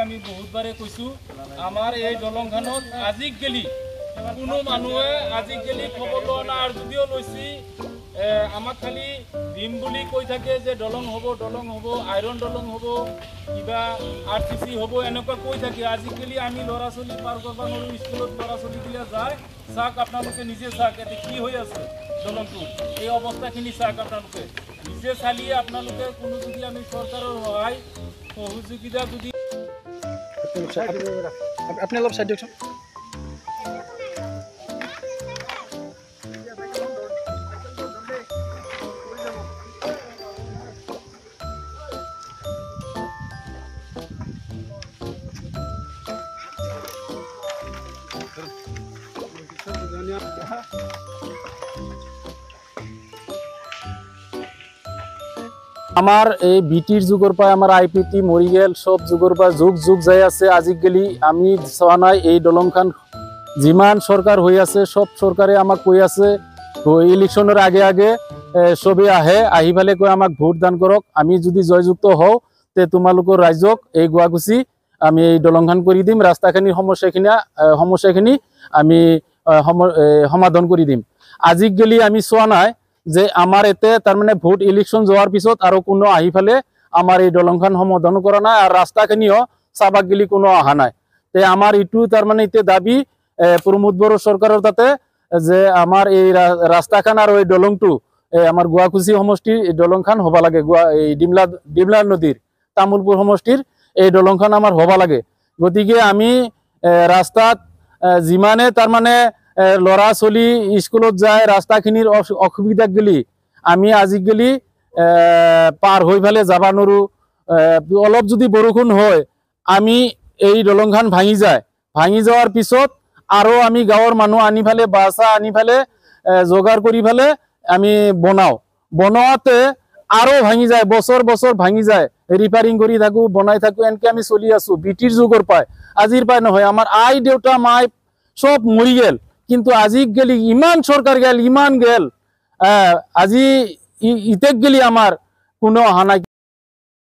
আমি বহুতবাৰে কৈছো আমাৰ এই দলংখনত আজি গেলি কোনো মানুহে আজি গেলি খবৰ লোৱা নাই আৰু যদিও লৈছি আমাক খালি দিম বুলি কৈ থাকে যে দলং হ'ব আইৰন দলং হ'ব কিবা আৰটিসি হ'ব এনেকুৱা কৈ থাকে আজি গেলি আমি ল'ৰা ছোৱালী পাৰ কৰিব নোৱাৰো স্কুলত ল'ৰা ছোৱালী গিলা যায় চাক আপোনালোকে নিজে চাক এতে কি হৈ আছে দলংটো এই অৱস্থাখিনি চাক আপোনালোকে নিজে চালিয়ে আপোনালোকে কোনো যদি আমি চৰকাৰৰ সহায় সহযোগিতা যদি अपने लोग साइड देखो আমার এই বিটির যুগর পায় আমার আইপিটি মরি গেল সব যুগর পায় যুগ যুগ যাই আছে আজি গেলি আমি চাওয়া নাই এই দলংখান যিমান সরকার হয়ে আছে সব সরকারে আমাক কই আছে ইলেকশনের আগে আগে সবে আহে আহি ফেলে কই আমাক ভোট দান করক আমি যদি জয়যুক্ত হও তে তোমালোকৰ ৰাইজক এই গুৱাগুচি আমি এই দলংখান কৰি দিম ৰাস্তাখানিৰ সমস্যাখিনি আমি সমাধান কৰি দিম আজি গেলি আমি চাওয়া নাই যে আমার এতে তার মানে ভোট ইলেকশন যাওয়ার পিছত আর কোনো আহি ফেলে আমার এই দলংখান সমাধান করা নাই আর রাস্তাখিনিও চাবাক গেলি কোনো অহা নাই তে আমার ইটু তার মানে ইতে দাবি প্রমোদ বড়ো সরকারের তাতে যে আমার এই রাস্তাখান আর ওই দলংটো আমার গুৱাকুচি সমষ্টির এই দলংখান হবা লাগে এই ডিমলা নদীর তামুলপুর সমষ্টির এই দলংখান আমার হবা লাগে গতিকে আমি রাস্তাত যিমানে তার মানে লৰা ছোৱালী স্কুলত যায় ৰাস্তাখিনিৰ অসুবিধা গেলি আমি আজি গেলি পাৰ হৈ ফেলে যাবা নৰো অলপ যদি বৰষুণ হয় আমি এই দলংখান ভাঙি যাওয়াৰ পিছত আৰু আমি গাঁৱৰ মানুহ আনি ফেলে বাসা আনি ফেলে যোগাৰ কৰি ফেলে আমি বনাওতে আৰু ভাঙি যায় বছৰ বছৰ ভাঙি যায় ৰিপেয়াৰিং কৰি থাকো বনাই থাকো এনেকে আমি চলি আছো বিটিৰ যুগৰ পায় আজিৰ পায় নহয় আমাৰ আই দেউতা মাই সব মৰি গেল কিন্তু আজি গেলি ইমান সরকার গেল ইমান গেল আজি ইতেক গেলি আমার কোনো অহা নাই।